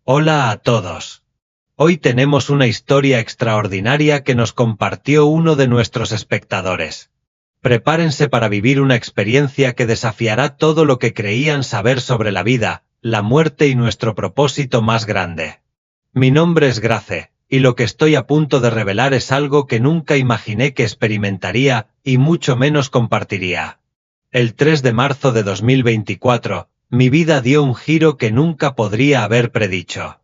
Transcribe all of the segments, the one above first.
Hola a todos. Hoy tenemos una historia extraordinaria que nos compartió uno de nuestros espectadores. Prepárense para vivir una experiencia que desafiará todo lo que creían saber sobre la vida, la muerte y nuestro propósito más grande. Mi nombre es Grace, y lo que estoy a punto de revelar es algo que nunca imaginé que experimentaría, y mucho menos compartiría. El 3 de marzo de 2024, mi vida dio un giro que nunca podría haber predicho.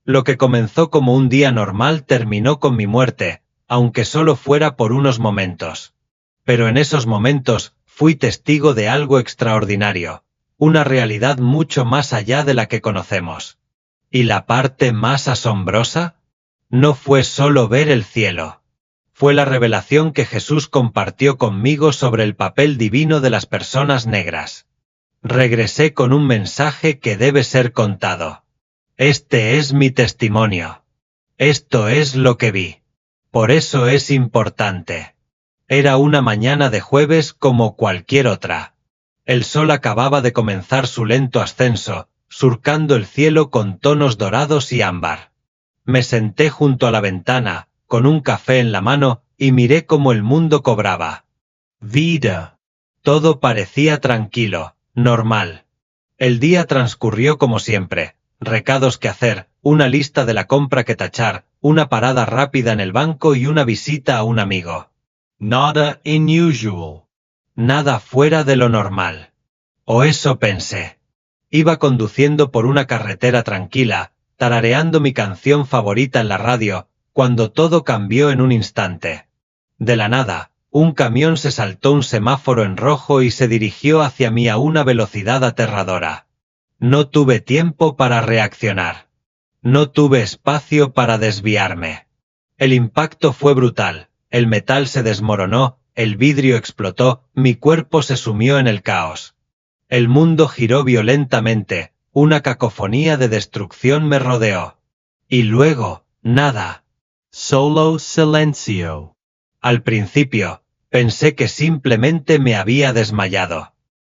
Lo que comenzó como un día normal terminó con mi muerte, aunque solo fuera por unos momentos. Pero en esos momentos, fui testigo de algo extraordinario, una realidad mucho más allá de la que conocemos. ¿Y la parte más asombrosa? No fue solo ver el cielo. Fue la revelación que Jesús compartió conmigo sobre el papel divino de las personas negras. Regresé con un mensaje que debe ser contado. Este es mi testimonio. Esto es lo que vi. Por eso es importante. Era una mañana de jueves como cualquier otra. El sol acababa de comenzar su lento ascenso, surcando el cielo con tonos dorados y ámbar. Me senté junto a la ventana, con un café en la mano, y miré cómo el mundo cobraba vida. Todo parecía tranquilo, normal. El día transcurrió como siempre, recados que hacer, una lista de la compra que tachar, una parada rápida en el banco y una visita a un amigo. Nada unusual. Nada fuera de lo normal. O eso pensé. Iba conduciendo por una carretera tranquila, tarareando mi canción favorita en la radio, cuando todo cambió en un instante. De la nada, un camión se saltó un semáforo en rojo y se dirigió hacia mí a una velocidad aterradora. No tuve tiempo para reaccionar. No tuve espacio para desviarme. El impacto fue brutal, el metal se desmoronó, el vidrio explotó, mi cuerpo se sumió en el caos. El mundo giró violentamente, una cacofonía de destrucción me rodeó. Y luego, nada. Solo silencio. Al principio, pensé que simplemente me había desmayado.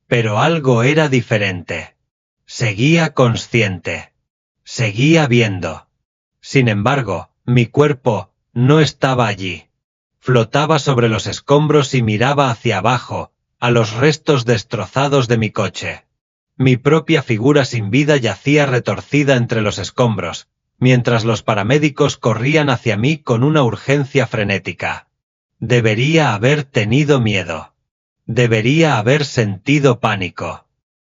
Pero algo era diferente. Seguía consciente. Seguía viendo. Sin embargo, mi cuerpo no estaba allí. Flotaba sobre los escombros y miraba hacia abajo, a los restos destrozados de mi coche. Mi propia figura sin vida yacía retorcida entre los escombros, mientras los paramédicos corrían hacia mí con una urgencia frenética. Debería haber tenido miedo. Debería haber sentido pánico.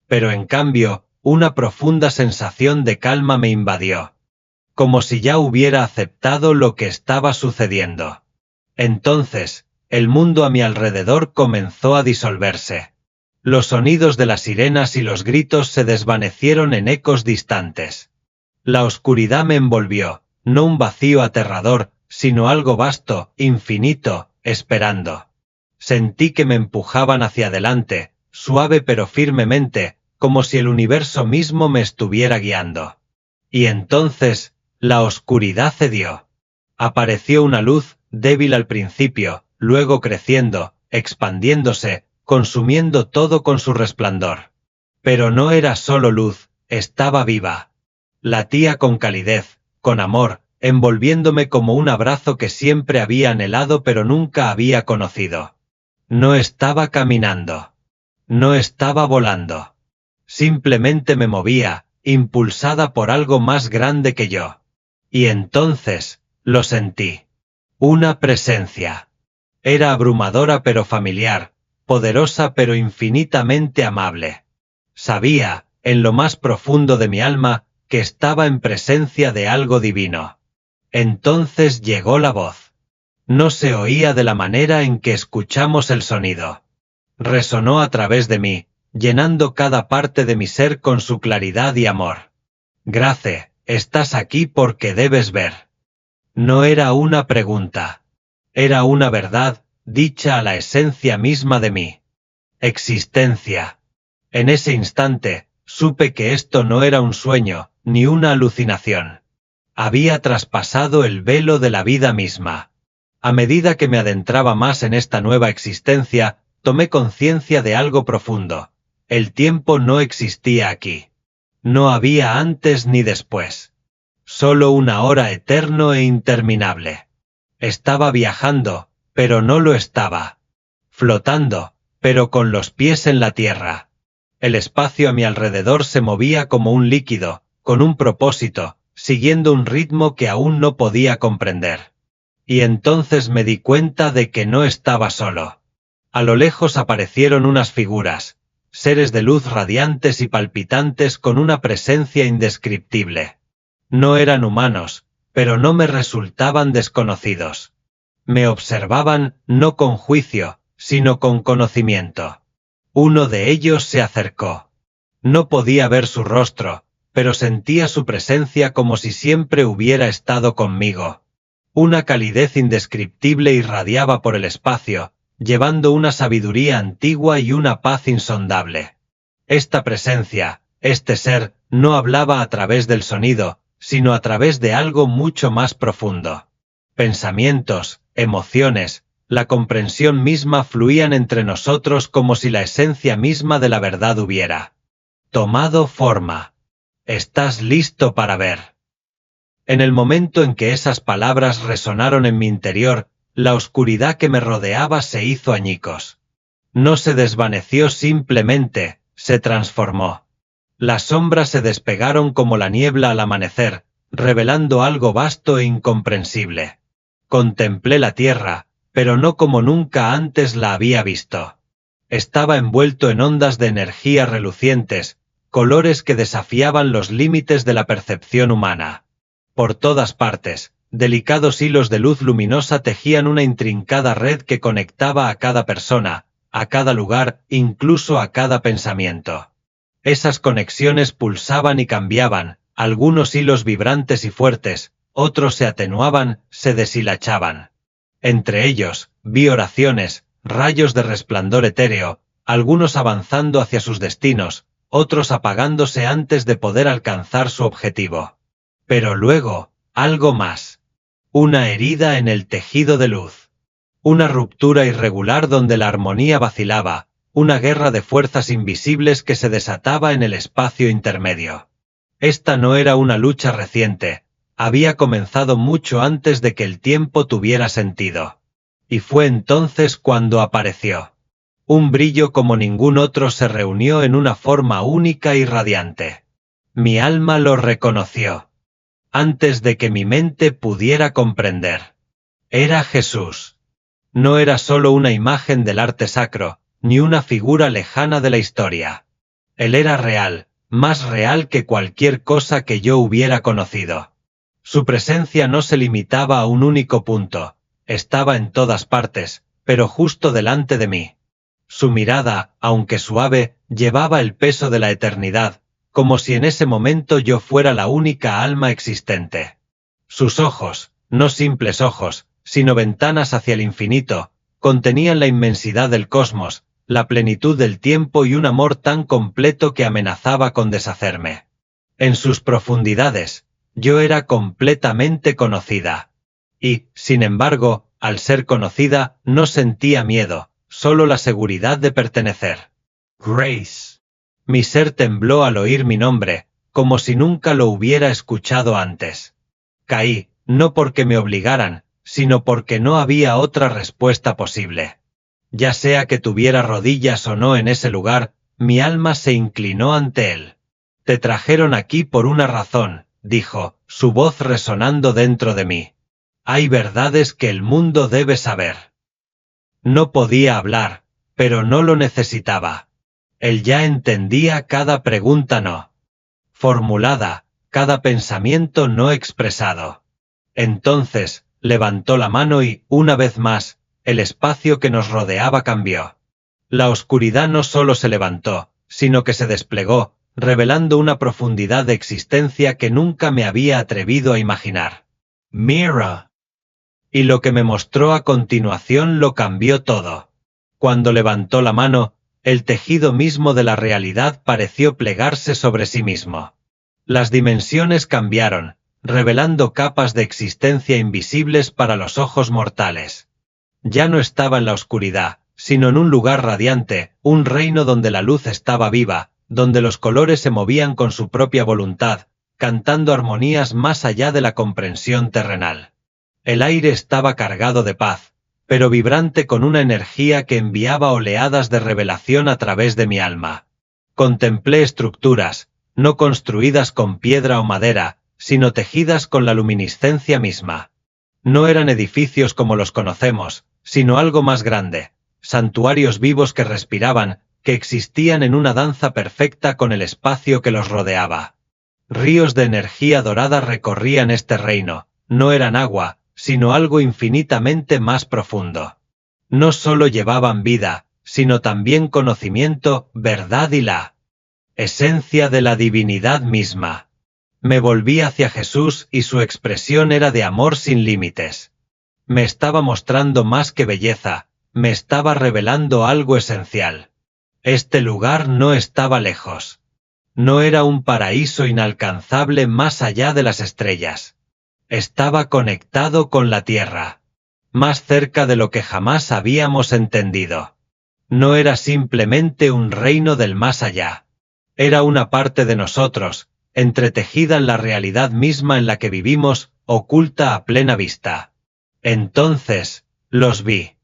Pero en cambio, una profunda sensación de calma me invadió. Como si ya hubiera aceptado lo que estaba sucediendo. Entonces, el mundo a mi alrededor comenzó a disolverse. Los sonidos de las sirenas y los gritos se desvanecieron en ecos distantes. La oscuridad me envolvió, no un vacío aterrador, sino algo vasto, infinito, esperando. Sentí que me empujaban hacia adelante, suave pero firmemente, como si el universo mismo me estuviera guiando. Y entonces, la oscuridad cedió. Apareció una luz, débil al principio, luego creciendo, expandiéndose, consumiendo todo con su resplandor. Pero no era solo luz, estaba viva. Latía con calidez, con amor, envolviéndome como un abrazo que siempre había anhelado pero nunca había conocido. No estaba caminando. No estaba volando. Simplemente me movía, impulsada por algo más grande que yo. Y entonces, lo sentí. Una presencia. Era abrumadora pero familiar, poderosa pero infinitamente amable. Sabía, en lo más profundo de mi alma, que estaba en presencia de algo divino. Entonces llegó la voz. No se oía de la manera en que escuchamos el sonido. Resonó a través de mí, llenando cada parte de mi ser con su claridad y amor. Grace, estás aquí porque debes ver. No era una pregunta. Era una verdad, dicha a la esencia misma de mí. Existencia. En ese instante, supe que esto no era un sueño, ni una alucinación. Había traspasado el velo de la vida misma. A medida que me adentraba más en esta nueva existencia, tomé conciencia de algo profundo. El tiempo no existía aquí. No había antes ni después. solo una hora eterno e interminable. Estaba viajando, pero no lo estaba. Flotando, pero con los pies en la tierra. El espacio a mi alrededor se movía como un líquido, con un propósito, siguiendo un ritmo que aún no podía comprender. Y entonces me di cuenta de que no estaba solo. A lo lejos aparecieron unas figuras, seres de luz radiantes y palpitantes con una presencia indescriptible. No eran humanos, pero no me resultaban desconocidos. Me observaban, no con juicio, sino con conocimiento. Uno de ellos se acercó. No podía ver su rostro, pero sentía su presencia como si siempre hubiera estado conmigo. Una calidez indescriptible irradiaba por el espacio, llevando una sabiduría antigua y una paz insondable. Esta presencia, este ser, no hablaba a través del sonido, sino a través de algo mucho más profundo. Pensamientos, emociones, la comprensión misma fluían entre nosotros como si la esencia misma de la verdad hubiera tomado forma. ¿Estás listo para ver? En el momento en que esas palabras resonaron en mi interior, la oscuridad que me rodeaba se hizo añicos. No se desvaneció simplemente, se transformó. Las sombras se despegaron como la niebla al amanecer, revelando algo vasto e incomprensible. Contemplé la tierra, pero no como nunca antes la había visto. Estaba envuelto en ondas de energía relucientes, colores que desafiaban los límites de la percepción humana. Por todas partes, delicados hilos de luz luminosa tejían una intrincada red que conectaba a cada persona, a cada lugar, incluso a cada pensamiento. Esas conexiones pulsaban y cambiaban, algunos hilos vibrantes y fuertes, otros se atenuaban, se deshilachaban. Entre ellos, vi oraciones, rayos de resplandor etéreo, algunos avanzando hacia sus destinos, otros apagándose antes de poder alcanzar su objetivo. Pero luego, algo más. Una herida en el tejido de luz. Una ruptura irregular donde la armonía vacilaba, una guerra de fuerzas invisibles que se desataba en el espacio intermedio. Esta no era una lucha reciente, había comenzado mucho antes de que el tiempo tuviera sentido. Y fue entonces cuando apareció. Un brillo como ningún otro se reunió en una forma única y radiante. Mi alma lo reconoció. Antes de que mi mente pudiera comprender. Era Jesús. No era solo una imagen del arte sacro, ni una figura lejana de la historia. Él era real, más real que cualquier cosa que yo hubiera conocido. Su presencia no se limitaba a un único punto, estaba en todas partes, pero justo delante de mí. Su mirada, aunque suave, llevaba el peso de la eternidad, como si en ese momento yo fuera la única alma existente. Sus ojos, no simples ojos, sino ventanas hacia el infinito, contenían la inmensidad del cosmos, la plenitud del tiempo y un amor tan completo que amenazaba con deshacerme. En sus profundidades, yo era completamente conocida. Y, sin embargo, al ser conocida, no sentía miedo, solo la seguridad de pertenecer. Grace. Mi ser tembló al oír mi nombre, como si nunca lo hubiera escuchado antes. Caí, no porque me obligaran, sino porque no había otra respuesta posible. Ya sea que tuviera rodillas o no en ese lugar, mi alma se inclinó ante él. Te trajeron aquí por una razón, dijo, su voz resonando dentro de mí. Hay verdades que el mundo debe saber. No podía hablar, pero no lo necesitaba. Él ya entendía cada pregunta no formulada, cada pensamiento no expresado. Entonces, levantó la mano y, una vez más, el espacio que nos rodeaba cambió. La oscuridad no solo se levantó, sino que se desplegó, revelando una profundidad de existencia que nunca me había atrevido a imaginar. Mira. Y lo que me mostró a continuación lo cambió todo. Cuando levantó la mano, el tejido mismo de la realidad pareció plegarse sobre sí mismo. Las dimensiones cambiaron, revelando capas de existencia invisibles para los ojos mortales. Ya no estaba en la oscuridad, sino en un lugar radiante, un reino donde la luz estaba viva, donde los colores se movían con su propia voluntad, cantando armonías más allá de la comprensión terrenal. El aire estaba cargado de paz, pero vibrante con una energía que enviaba oleadas de revelación a través de mi alma. Contemplé estructuras, no construidas con piedra o madera, sino tejidas con la luminiscencia misma. No eran edificios como los conocemos, sino algo más grande, santuarios vivos que respiraban, que existían en una danza perfecta con el espacio que los rodeaba. Ríos de energía dorada recorrían este reino, no eran agua, sino algo infinitamente más profundo. No solo llevaban vida, sino también conocimiento, verdad y la esencia de la divinidad misma. Me volví hacia Jesús y su expresión era de amor sin límites. Me estaba mostrando más que belleza, me estaba revelando algo esencial. Este lugar no estaba lejos. No era un paraíso inalcanzable más allá de las estrellas. Estaba conectado con la tierra, más cerca de lo que jamás habíamos entendido. No era simplemente un reino del más allá. Era una parte de nosotros, entretejida en la realidad misma en la que vivimos, oculta a plena vista. Entonces, los vi.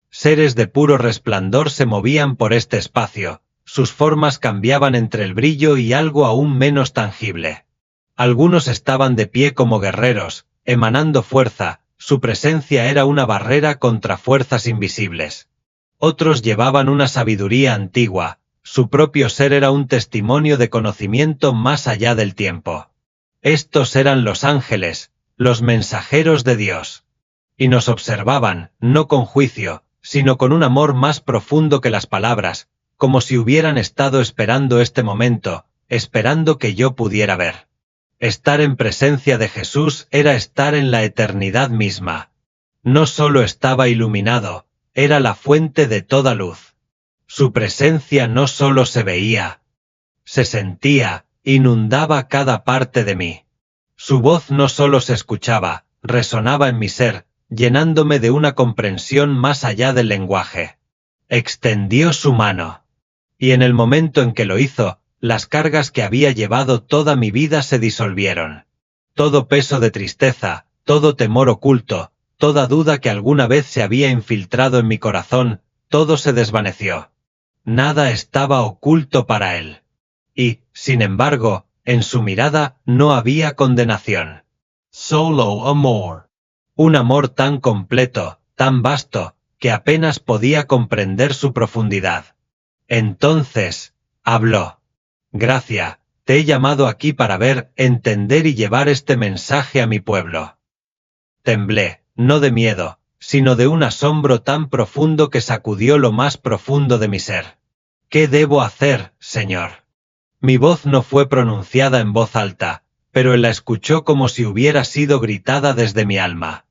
Seres de puro resplandor se movían por este espacio, sus formas cambiaban entre el brillo y algo aún menos tangible. Algunos estaban de pie como guerreros, emanando fuerza, su presencia era una barrera contra fuerzas invisibles. Otros llevaban una sabiduría antigua, su propio ser era un testimonio de conocimiento más allá del tiempo. Estos eran los ángeles, los mensajeros de Dios. Y nos observaban, no con juicio, sino con un amor más profundo que las palabras, como si hubieran estado esperando este momento, esperando que yo pudiera ver. Estar en presencia de Jesús era estar en la eternidad misma. No solo estaba iluminado, era la fuente de toda luz. Su presencia no solo se veía, se sentía, inundaba cada parte de mí. Su voz no solo se escuchaba, resonaba en mi ser, llenándome de una comprensión más allá del lenguaje. Extendió su mano. Y en el momento en que lo hizo, las cargas que había llevado toda mi vida se disolvieron. Todo peso de tristeza, todo temor oculto, toda duda que alguna vez se había infiltrado en mi corazón, todo se desvaneció. Nada estaba oculto para él. Y, sin embargo, en su mirada no había condenación. Solo amor. Un amor tan completo, tan vasto, que apenas podía comprender su profundidad. Entonces, habló. Gracia, te he llamado aquí para ver, entender y llevar este mensaje a mi pueblo. Temblé, no de miedo, sino de un asombro tan profundo que sacudió lo más profundo de mi ser. ¿Qué debo hacer, Señor? Mi voz no fue pronunciada en voz alta, pero él la escuchó como si hubiera sido gritada desde mi alma.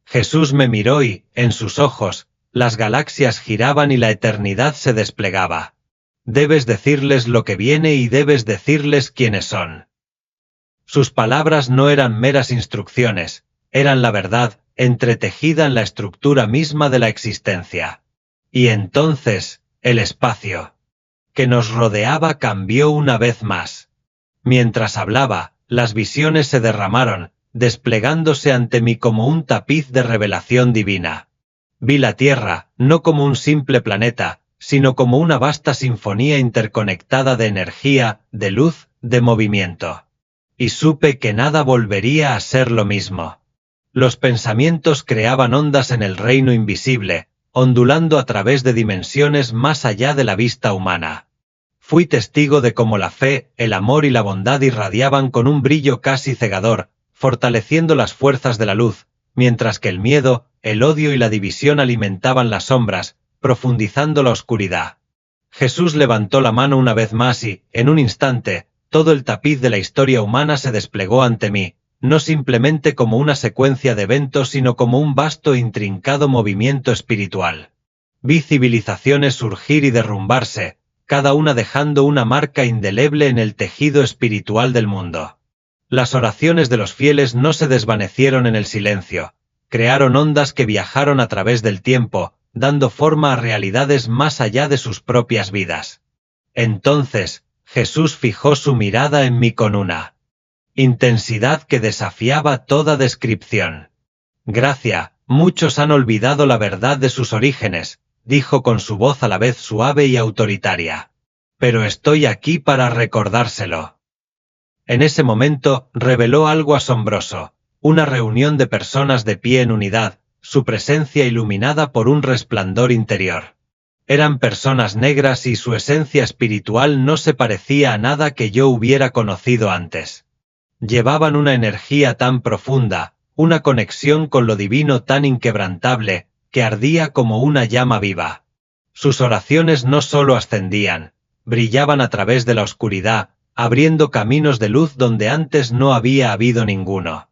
Jesús me miró y, en sus ojos, las galaxias giraban y la eternidad se desplegaba. Debes decirles lo que viene y debes decirles quiénes son. Sus palabras no eran meras instrucciones, eran la verdad, entretejida en la estructura misma de la existencia. Y entonces, el espacio que nos rodeaba cambió una vez más. Mientras hablaba, las visiones se derramaron, desplegándose ante mí como un tapiz de revelación divina. Vi la Tierra, no como un simple planeta, sino como una vasta sinfonía interconectada de energía, de luz, de movimiento. Y supe que nada volvería a ser lo mismo. Los pensamientos creaban ondas en el reino invisible, ondulando a través de dimensiones más allá de la vista humana. Fui testigo de cómo la fe, el amor y la bondad irradiaban con un brillo casi cegador, fortaleciendo las fuerzas de la luz, mientras que el miedo, el odio y la división alimentaban las sombras, profundizando la oscuridad. Jesús levantó la mano una vez más y, en un instante, todo el tapiz de la historia humana se desplegó ante mí, no simplemente como una secuencia de eventos sino como un vasto e intrincado movimiento espiritual. Vi civilizaciones surgir y derrumbarse, cada una dejando una marca indeleble en el tejido espiritual del mundo. Las oraciones de los fieles no se desvanecieron en el silencio, crearon ondas que viajaron a través del tiempo, dando forma a realidades más allá de sus propias vidas. Entonces, Jesús fijó su mirada en mí con una intensidad que desafiaba toda descripción. Gracia, muchos han olvidado la verdad de sus orígenes, dijo con su voz a la vez suave y autoritaria. Pero estoy aquí para recordárselo. En ese momento, reveló algo asombroso, una reunión de personas de pie en unidad, su presencia iluminada por un resplandor interior. Eran personas negras y su esencia espiritual no se parecía a nada que yo hubiera conocido antes. Llevaban una energía tan profunda, una conexión con lo divino tan inquebrantable, que ardía como una llama viva. Sus oraciones no solo ascendían, brillaban a través de la oscuridad, abriendo caminos de luz donde antes no había habido ninguno.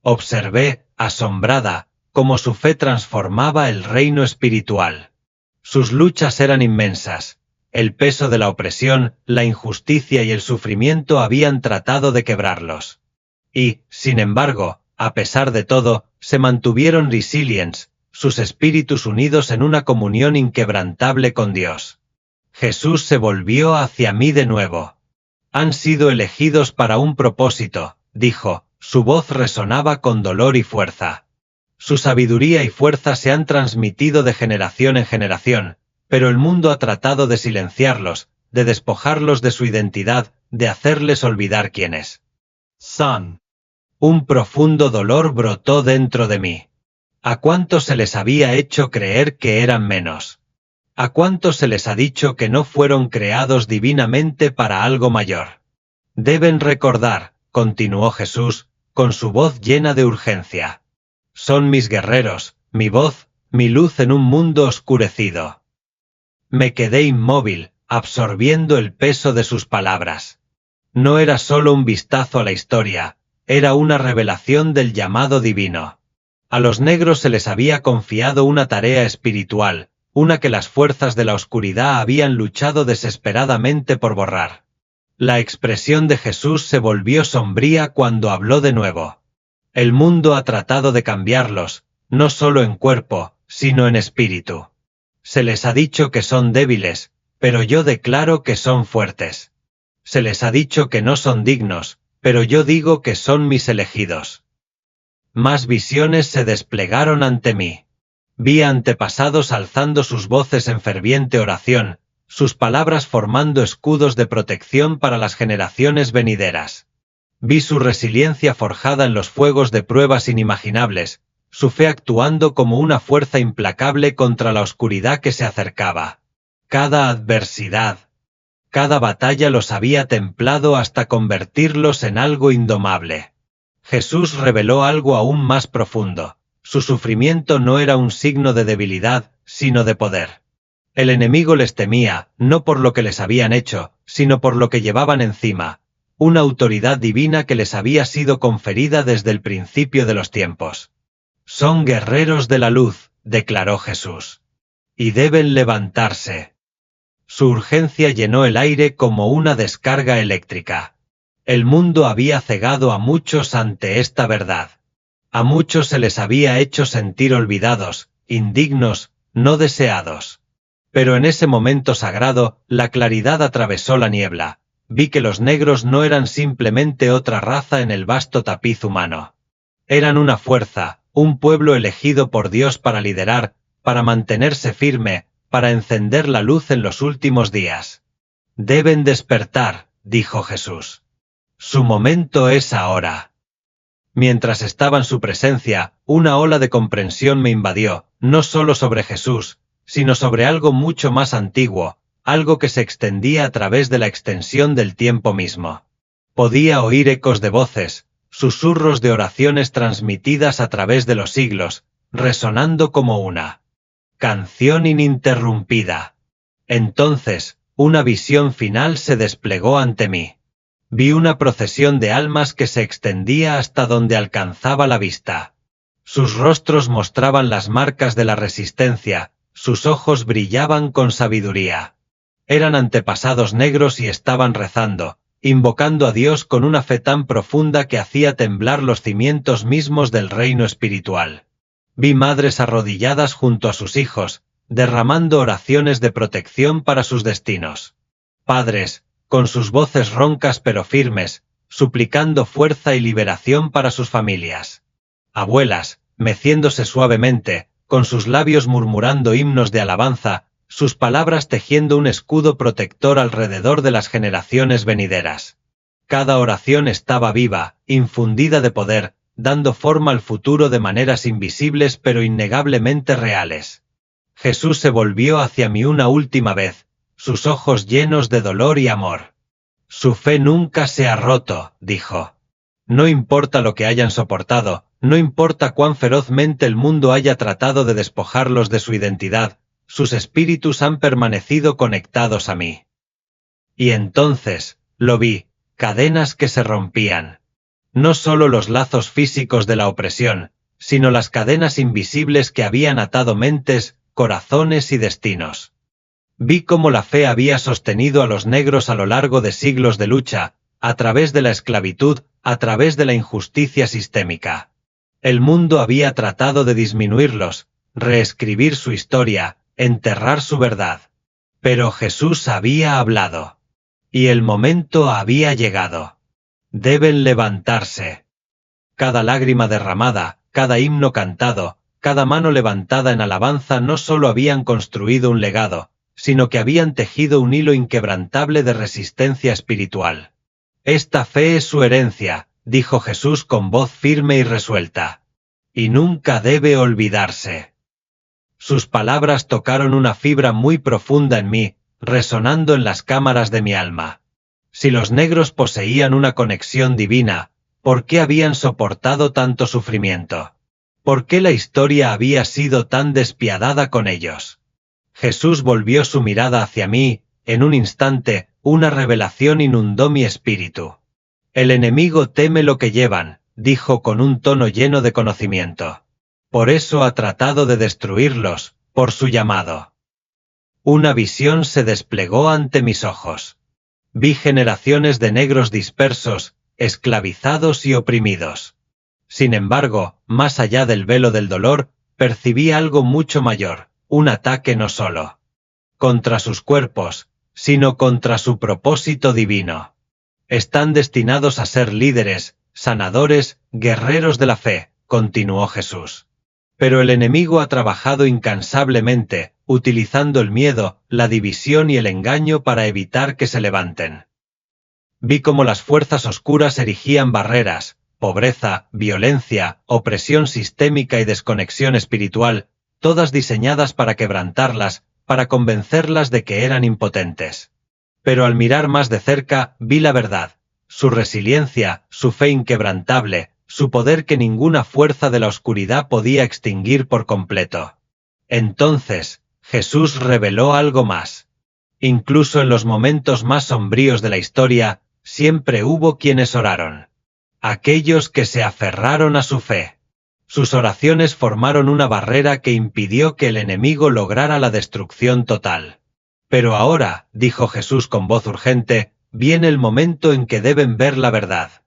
Observé, asombrada, cómo su fe transformaba el reino espiritual. Sus luchas eran inmensas. El peso de la opresión, la injusticia y el sufrimiento habían tratado de quebrarlos. Y, sin embargo, a pesar de todo, se mantuvieron resilientes, sus espíritus unidos en una comunión inquebrantable con Dios. Jesús se volvió hacia mí de nuevo. Han sido elegidos para un propósito, dijo, su voz resonaba con dolor y fuerza. Su sabiduría y fuerza se han transmitido de generación en generación, pero el mundo ha tratado de silenciarlos, de despojarlos de su identidad, de hacerles olvidar quiénes son. Un profundo dolor brotó dentro de mí. ¿A cuántos se les había hecho creer que eran menos? ¿A cuántos se les ha dicho que no fueron creados divinamente para algo mayor? Deben recordar, continuó Jesús, con su voz llena de urgencia. Son mis guerreros, mi voz, mi luz en un mundo oscurecido. Me quedé inmóvil, absorbiendo el peso de sus palabras. No era solo un vistazo a la historia, era una revelación del llamado divino. A los negros se les había confiado una tarea espiritual, una que las fuerzas de la oscuridad habían luchado desesperadamente por borrar. La expresión de Jesús se volvió sombría cuando habló de nuevo. El mundo ha tratado de cambiarlos, no solo en cuerpo, sino en espíritu. Se les ha dicho que son débiles, pero yo declaro que son fuertes. Se les ha dicho que no son dignos, pero yo digo que son mis elegidos. Más visiones se desplegaron ante mí. Vi a antepasados alzando sus voces en ferviente oración, sus palabras formando escudos de protección para las generaciones venideras. Vi su resiliencia forjada en los fuegos de pruebas inimaginables, su fe actuando como una fuerza implacable contra la oscuridad que se acercaba. Cada adversidad, cada batalla los había templado hasta convertirlos en algo indomable. Jesús reveló algo aún más profundo. Su sufrimiento no era un signo de debilidad, sino de poder. El enemigo les temía, no por lo que les habían hecho, sino por lo que llevaban encima, una autoridad divina que les había sido conferida desde el principio de los tiempos. Son guerreros de la luz, declaró Jesús. Y deben levantarse. Su urgencia llenó el aire como una descarga eléctrica. El mundo había cegado a muchos ante esta verdad. A muchos se les había hecho sentir olvidados, indignos, no deseados. Pero en ese momento sagrado, la claridad atravesó la niebla. Vi que los negros no eran simplemente otra raza en el vasto tapiz humano. Eran una fuerza, un pueblo elegido por Dios para liderar, para mantenerse firme, para encender la luz en los últimos días. Deben despertar, dijo Jesús. Su momento es ahora. Mientras estaba en su presencia, una ola de comprensión me invadió, no solo sobre Jesús, sino sobre algo mucho más antiguo, algo que se extendía a través de la extensión del tiempo mismo. Podía oír ecos de voces, susurros de oraciones transmitidas a través de los siglos, resonando como una canción ininterrumpida. Entonces, una visión final se desplegó ante mí. Vi una procesión de almas que se extendía hasta donde alcanzaba la vista. Sus rostros mostraban las marcas de la resistencia, sus ojos brillaban con sabiduría. Eran antepasados negros y estaban rezando, invocando a Dios con una fe tan profunda que hacía temblar los cimientos mismos del reino espiritual. Vi madres arrodilladas junto a sus hijos, derramando oraciones de protección para sus destinos. Padres, con sus voces roncas pero firmes, suplicando fuerza y liberación para sus familias. Abuelas, meciéndose suavemente, con sus labios murmurando himnos de alabanza, sus palabras tejiendo un escudo protector alrededor de las generaciones venideras. Cada oración estaba viva, infundida de poder, dando forma al futuro de maneras invisibles pero innegablemente reales. Jesús se volvió hacia mí una última vez, sus ojos llenos de dolor y amor. Su fe nunca se ha roto, dijo. No importa lo que hayan soportado, no importa cuán ferozmente el mundo haya tratado de despojarlos de su identidad, sus espíritus han permanecido conectados a mí. Y entonces, lo vi, cadenas que se rompían. No solo los lazos físicos de la opresión, sino las cadenas invisibles que habían atado mentes, corazones y destinos. Vi cómo la fe había sostenido a los negros a lo largo de siglos de lucha, a través de la esclavitud, a través de la injusticia sistémica. El mundo había tratado de disminuirlos, reescribir su historia, enterrar su verdad. Pero Jesús había hablado. Y el momento había llegado. Deben levantarse. Cada lágrima derramada, cada himno cantado, cada mano levantada en alabanza no solo habían construido un legado, sino que habían tejido un hilo inquebrantable de resistencia espiritual. Esta fe es su herencia, dijo Jesús con voz firme y resuelta. Y nunca debe olvidarse. Sus palabras tocaron una fibra muy profunda en mí, resonando en las cámaras de mi alma. Si los negros poseían una conexión divina, ¿por qué habían soportado tanto sufrimiento? ¿Por qué la historia había sido tan despiadada con ellos? Jesús volvió su mirada hacia mí, en un instante, una revelación inundó mi espíritu. El enemigo teme lo que llevan, dijo con un tono lleno de conocimiento. Por eso ha tratado de destruirlos, por su llamado. Una visión se desplegó ante mis ojos. Vi generaciones de negros dispersos, esclavizados y oprimidos. Sin embargo, más allá del velo del dolor, percibí algo mucho mayor, un ataque no solo contra sus cuerpos, sino contra su propósito divino. Están destinados a ser líderes, sanadores, guerreros de la fe, continuó Jesús. Pero el enemigo ha trabajado incansablemente, utilizando el miedo, la división y el engaño para evitar que se levanten. Vi cómo las fuerzas oscuras erigían barreras, pobreza, violencia, opresión sistémica y desconexión espiritual, todas diseñadas para quebrantarlas, para convencerlas de que eran impotentes. Pero al mirar más de cerca, vi la verdad, su resiliencia, su fe inquebrantable, su poder que ninguna fuerza de la oscuridad podía extinguir por completo. Entonces, Jesús reveló algo más. Incluso en los momentos más sombríos de la historia, siempre hubo quienes oraron. Aquellos que se aferraron a su fe. Sus oraciones formaron una barrera que impidió que el enemigo lograra la destrucción total. Pero ahora, dijo Jesús con voz urgente, viene el momento en que deben ver la verdad.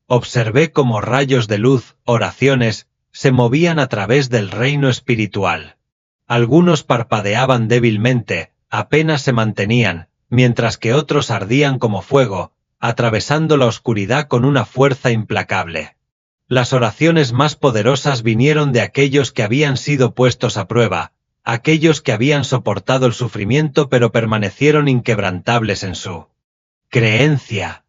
Observé cómo rayos de luz, oraciones, se movían a través del reino espiritual. Algunos parpadeaban débilmente, apenas se mantenían, mientras que otros ardían como fuego, atravesando la oscuridad con una fuerza implacable. Las oraciones más poderosas vinieron de aquellos que habían sido puestos a prueba, aquellos que habían soportado el sufrimiento pero permanecieron inquebrantables en su creencia.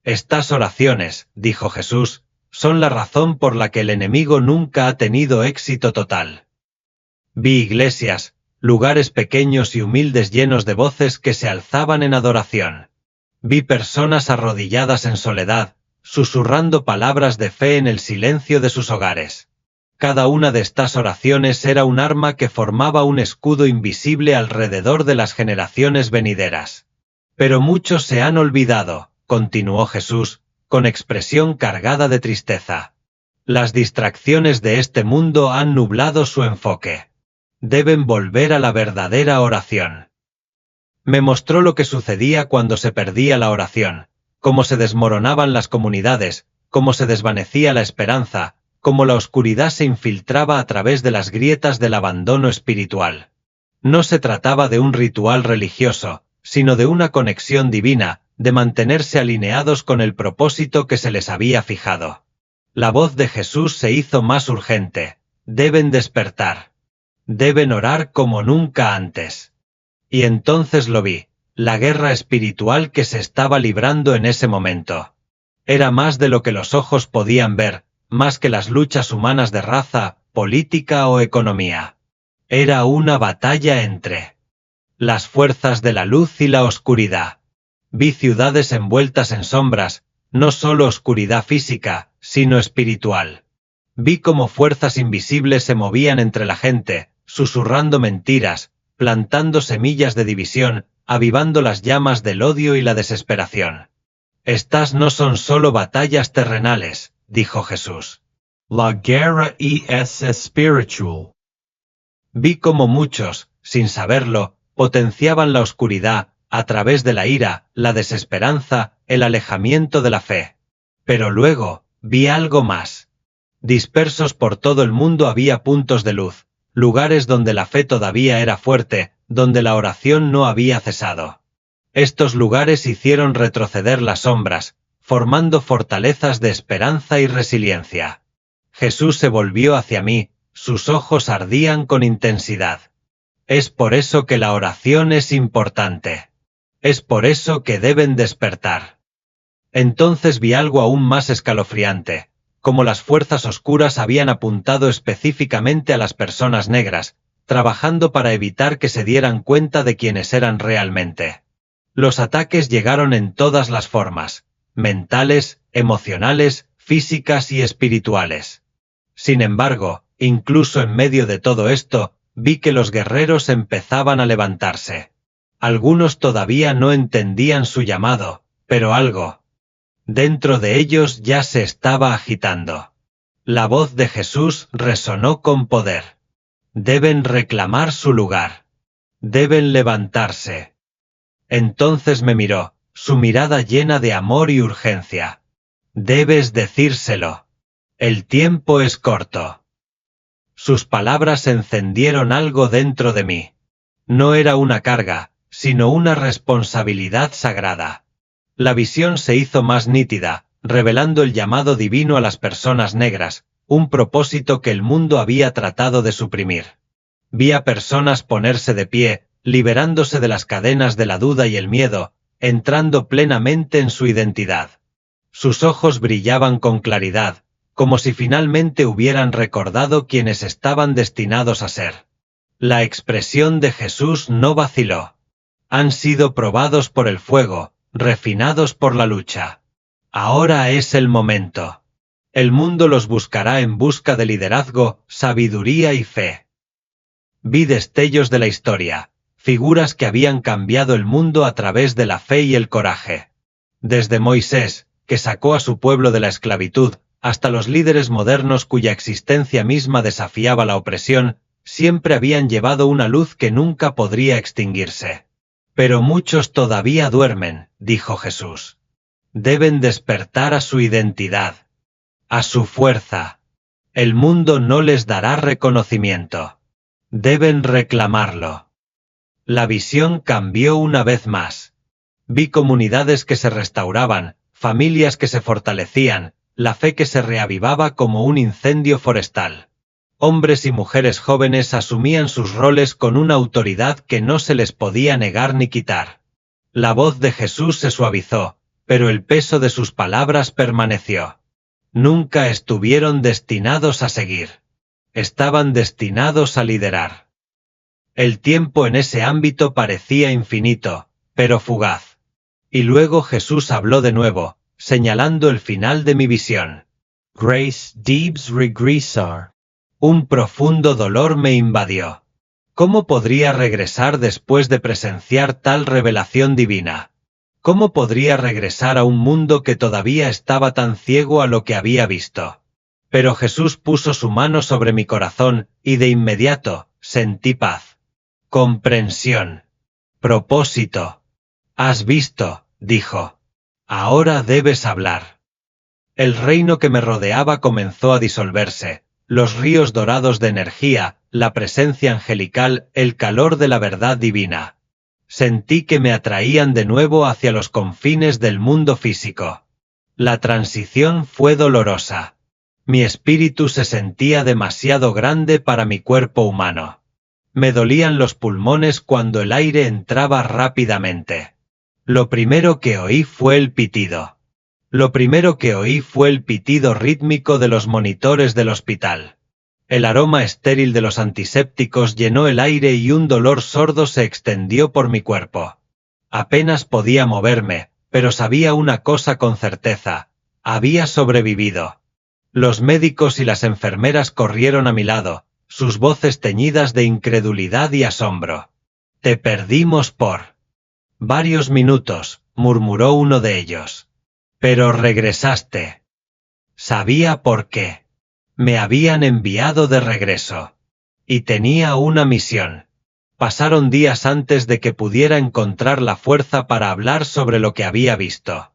Estas oraciones, dijo Jesús, son la razón por la que el enemigo nunca ha tenido éxito total. Vi iglesias, lugares pequeños y humildes llenos de voces que se alzaban en adoración. Vi personas arrodilladas en soledad, susurrando palabras de fe en el silencio de sus hogares. Cada una de estas oraciones era un arma que formaba un escudo invisible alrededor de las generaciones venideras. Pero muchos se han olvidado, continuó Jesús, con expresión cargada de tristeza. Las distracciones de este mundo han nublado su enfoque. Deben volver a la verdadera oración. Me mostró lo que sucedía cuando se perdía la oración, cómo se desmoronaban las comunidades, cómo se desvanecía la esperanza, cómo la oscuridad se infiltraba a través de las grietas del abandono espiritual. No se trataba de un ritual religioso, sino de una conexión divina, de mantenerse alineados con el propósito que se les había fijado. La voz de Jesús se hizo más urgente. Deben despertar. Deben orar como nunca antes. Y entonces lo vi, la guerra espiritual que se estaba librando en ese momento. Era más de lo que los ojos podían ver, más que las luchas humanas de raza, política o economía. Era una batalla entre las fuerzas de la luz y la oscuridad. Vi ciudades envueltas en sombras, no solo oscuridad física, sino espiritual. Vi cómo fuerzas invisibles se movían entre la gente, susurrando mentiras, plantando semillas de división, avivando las llamas del odio y la desesperación. Estas no son solo batallas terrenales, dijo Jesús. La guerra es espiritual. Vi cómo muchos, sin saberlo, potenciaban la oscuridad, a través de la ira, la desesperanza, el alejamiento de la fe. Pero luego, vi algo más. Dispersos por todo el mundo había puntos de luz, lugares donde la fe todavía era fuerte, donde la oración no había cesado. Estos lugares hicieron retroceder las sombras, formando fortalezas de esperanza y resiliencia. Jesús se volvió hacia mí, sus ojos ardían con intensidad. Es por eso que la oración es importante. Es por eso que deben despertar. Entonces vi algo aún más escalofriante, como las fuerzas oscuras habían apuntado específicamente a las personas negras, trabajando para evitar que se dieran cuenta de quiénes eran realmente. Los ataques llegaron en todas las formas, mentales, emocionales, físicas y espirituales. Sin embargo, incluso en medio de todo esto, vi que los guerreros empezaban a levantarse. Algunos todavía no entendían su llamado, pero algo dentro de ellos ya se estaba agitando. La voz de Jesús resonó con poder. Deben reclamar su lugar. Deben levantarse. Entonces me miró, su mirada llena de amor y urgencia. Debes decírselo. El tiempo es corto. Sus palabras encendieron algo dentro de mí. No era una carga, sino una responsabilidad sagrada. La visión se hizo más nítida, revelando el llamado divino a las personas negras, un propósito que el mundo había tratado de suprimir. Vi a personas ponerse de pie, liberándose de las cadenas de la duda y el miedo, entrando plenamente en su identidad. Sus ojos brillaban con claridad, como si finalmente hubieran recordado quiénes estaban destinados a ser. La expresión de Jesús no vaciló. Han sido probados por el fuego, refinados por la lucha. Ahora es el momento. El mundo los buscará en busca de liderazgo, sabiduría y fe. Vi destellos de la historia, figuras que habían cambiado el mundo a través de la fe y el coraje. Desde Moisés, que sacó a su pueblo de la esclavitud, hasta los líderes modernos cuya existencia misma desafiaba la opresión, siempre habían llevado una luz que nunca podría extinguirse. Pero muchos todavía duermen, dijo Jesús. Deben despertar a su identidad, a su fuerza. El mundo no les dará reconocimiento. Deben reclamarlo. La visión cambió una vez más. Vi comunidades que se restauraban, familias que se fortalecían, la fe que se reavivaba como un incendio forestal. Hombres y mujeres jóvenes asumían sus roles con una autoridad que no se les podía negar ni quitar. La voz de Jesús se suavizó, pero el peso de sus palabras permaneció. Nunca estuvieron destinados a seguir. Estaban destinados a liderar. El tiempo en ese ámbito parecía infinito, pero fugaz. Y luego Jesús habló de nuevo, señalando el final de mi visión. Grace debes regresar. Un profundo dolor me invadió. ¿Cómo podría regresar después de presenciar tal revelación divina? ¿Cómo podría regresar a un mundo que todavía estaba tan ciego a lo que había visto? Pero Jesús puso su mano sobre mi corazón, y de inmediato, sentí paz. Comprensión. Propósito. Has visto, dijo. Ahora debes hablar. El reino que me rodeaba comenzó a disolverse, los ríos dorados de energía, la presencia angelical, el calor de la verdad divina. Sentí que me atraían de nuevo hacia los confines del mundo físico. La transición fue dolorosa. Mi espíritu se sentía demasiado grande para mi cuerpo humano. Me dolían los pulmones cuando el aire entraba rápidamente. Lo primero que oí fue el pitido. Lo primero que oí fue el pitido rítmico de los monitores del hospital. El aroma estéril de los antisépticos llenó el aire y un dolor sordo se extendió por mi cuerpo. Apenas podía moverme, pero sabía una cosa con certeza: había sobrevivido. Los médicos y las enfermeras corrieron a mi lado, sus voces teñidas de incredulidad y asombro. «Te perdimos por varios minutos», murmuró uno de ellos. «Pero regresaste». Sabía por qué. Me habían enviado de regreso. Y tenía una misión. Pasaron días antes de que pudiera encontrar la fuerza para hablar sobre lo que había visto.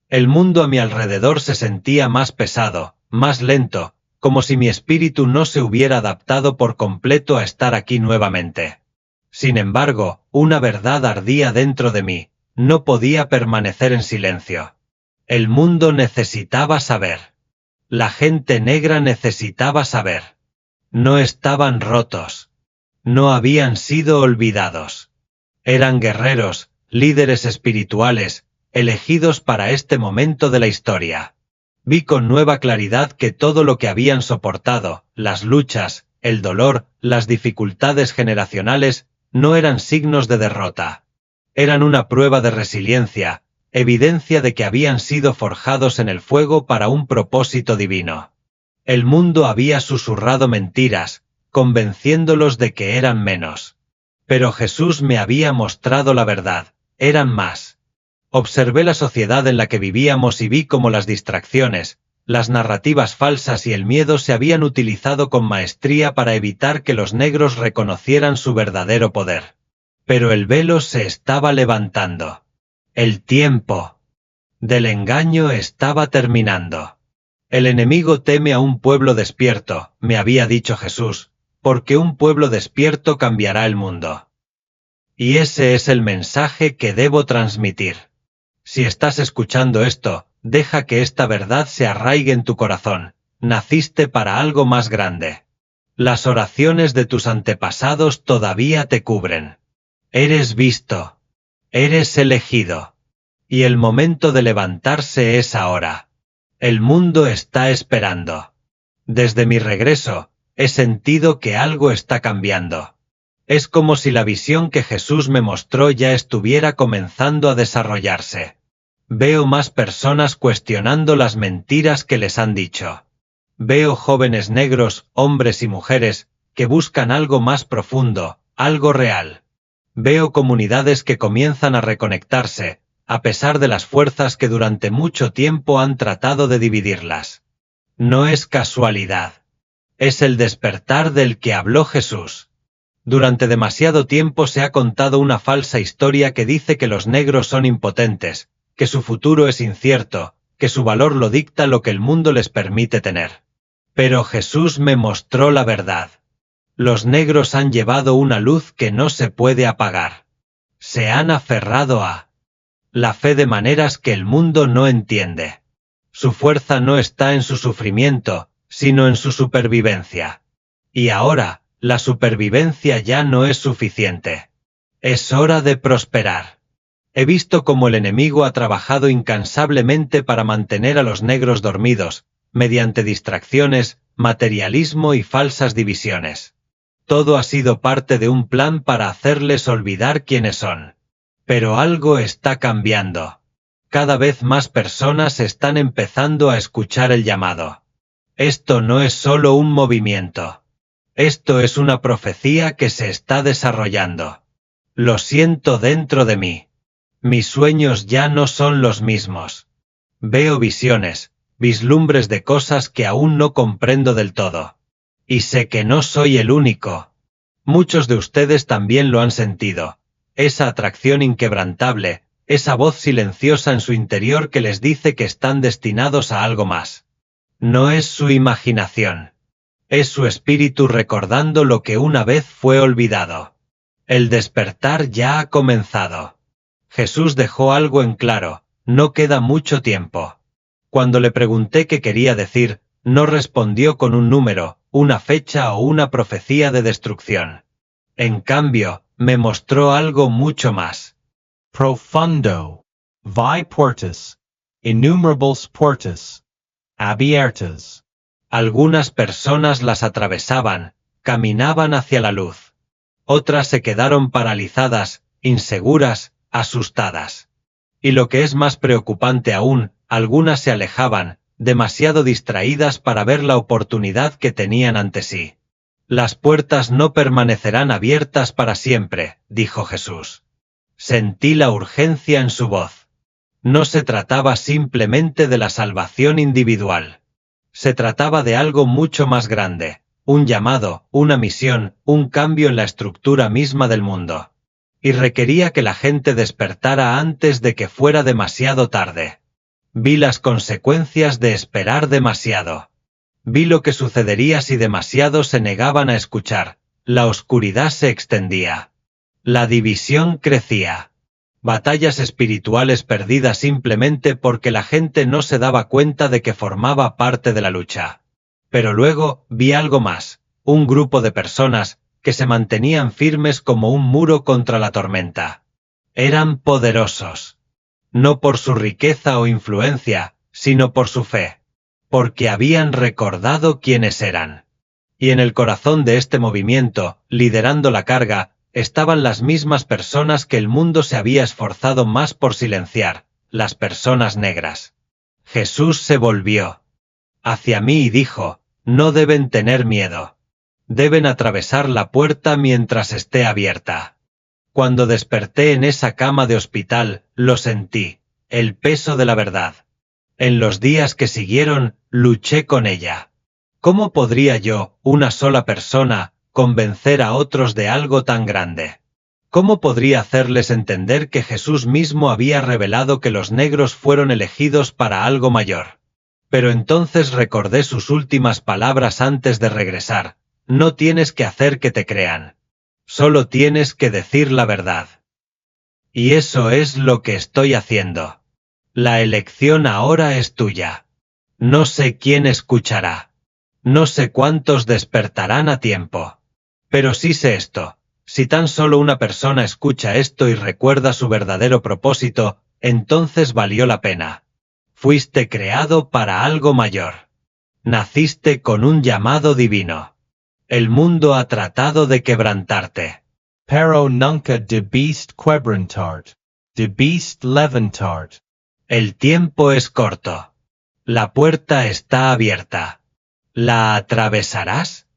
El mundo a mi alrededor se sentía más pesado, más lento, como si mi espíritu no se hubiera adaptado por completo a estar aquí nuevamente. Sin embargo, una verdad ardía dentro de mí: no podía permanecer en silencio. El mundo necesitaba saber. La gente negra necesitaba saber. No estaban rotos. No habían sido olvidados. Eran guerreros, líderes espirituales, elegidos para este momento de la historia. Vi con nueva claridad que todo lo que habían soportado, las luchas, el dolor, las dificultades generacionales, no eran signos de derrota. Eran una prueba de resiliencia, evidencia de que habían sido forjados en el fuego para un propósito divino. El mundo había susurrado mentiras, convenciéndolos de que eran menos. Pero Jesús me había mostrado la verdad: eran más. Observé la sociedad en la que vivíamos y vi cómo las distracciones, las narrativas falsas y el miedo se habían utilizado con maestría para evitar que los negros reconocieran su verdadero poder. Pero el velo se estaba levantando. El tiempo del engaño estaba terminando. El enemigo teme a un pueblo despierto, me había dicho Jesús, porque un pueblo despierto cambiará el mundo. Y ese es el mensaje que debo transmitir. Si estás escuchando esto, deja que esta verdad se arraigue en tu corazón: naciste para algo más grande. Las oraciones de tus antepasados todavía te cubren. Eres visto. Eres elegido. Y el momento de levantarse es ahora. El mundo está esperando. Desde mi regreso, he sentido que algo está cambiando. Es como si la visión que Jesús me mostró ya estuviera comenzando a desarrollarse. Veo más personas cuestionando las mentiras que les han dicho. Veo jóvenes negros, hombres y mujeres, que buscan algo más profundo, algo real. Veo comunidades que comienzan a reconectarse, a pesar de las fuerzas que durante mucho tiempo han tratado de dividirlas. No es casualidad. Es el despertar del que habló Jesús. Durante demasiado tiempo se ha contado una falsa historia que dice que los negros son impotentes, que su futuro es incierto, que su valor lo dicta lo que el mundo les permite tener. Pero Jesús me mostró la verdad. Los negros han llevado una luz que no se puede apagar. Se han aferrado a la fe de maneras que el mundo no entiende. Su fuerza no está en su sufrimiento, sino en su supervivencia. Y ahora, la supervivencia ya no es suficiente. Es hora de prosperar. He visto cómo el enemigo ha trabajado incansablemente para mantener a los negros dormidos, mediante distracciones, materialismo y falsas divisiones. Todo ha sido parte de un plan para hacerles olvidar quiénes son. Pero algo está cambiando. Cada vez más personas están empezando a escuchar el llamado. Esto no es solo un movimiento. Esto es una profecía que se está desarrollando. Lo siento dentro de mí. Mis sueños ya no son los mismos. Veo visiones, vislumbres de cosas que aún no comprendo del todo. Y sé que no soy el único. Muchos de ustedes también lo han sentido. Esa atracción inquebrantable, esa voz silenciosa en su interior que les dice que están destinados a algo más. No es su imaginación. Es su espíritu recordando lo que una vez fue olvidado. El despertar ya ha comenzado. Jesús dejó algo en claro, no queda mucho tiempo. Cuando le pregunté qué quería decir, no respondió con un número, una fecha o una profecía de destrucción. En cambio, me mostró algo mucho más. Profundo. Vi portas. Innumerables portas. Abiertas. Algunas personas las atravesaban, caminaban hacia la luz. Otras se quedaron paralizadas, inseguras, asustadas. Y lo que es más preocupante aún, algunas se alejaban, demasiado distraídas para ver la oportunidad que tenían ante sí. Las puertas no permanecerán abiertas para siempre, dijo Jesús. Sentí la urgencia en su voz. No se trataba simplemente de la salvación individual. Se trataba de algo mucho más grande, un llamado, una misión, un cambio en la estructura misma del mundo. Y requería que la gente despertara antes de que fuera demasiado tarde. Vi las consecuencias de esperar demasiado. Vi lo que sucedería si demasiados se negaban a escuchar. La oscuridad se extendía. La división crecía. Batallas espirituales perdidas simplemente porque la gente no se daba cuenta de que formaba parte de la lucha. Pero luego vi algo más, un grupo de personas que se mantenían firmes como un muro contra la tormenta. Eran poderosos. No por su riqueza o influencia, sino por su fe. Porque habían recordado quiénes eran. Y en el corazón de este movimiento, liderando la carga, estaban las mismas personas que el mundo se había esforzado más por silenciar, las personas negras. Jesús se volvió hacia mí y dijo, no deben tener miedo. Deben atravesar la puerta mientras esté abierta. Cuando desperté en esa cama de hospital, lo sentí, el peso de la verdad. En los días que siguieron, luché con ella. ¿Cómo podría yo, una sola persona, convencer a otros de algo tan grande? ¿Cómo podría hacerles entender que Jesús mismo había revelado que los negros fueron elegidos para algo mayor? Pero entonces recordé sus últimas palabras antes de regresar. No tienes que hacer que te crean. Solo tienes que decir la verdad. Y eso es lo que estoy haciendo. La elección ahora es tuya. No sé quién escuchará. No sé cuántos despertarán a tiempo. Pero sí sé esto. Si tan solo una persona escucha esto y recuerda su verdadero propósito, entonces valió la pena. Fuiste creado para algo mayor. Naciste con un llamado divino. El mundo ha tratado de quebrantarte. Pero nunca debiste quebrantar. Debiste levantar. El tiempo es corto. La puerta está abierta. ¿La atravesarás?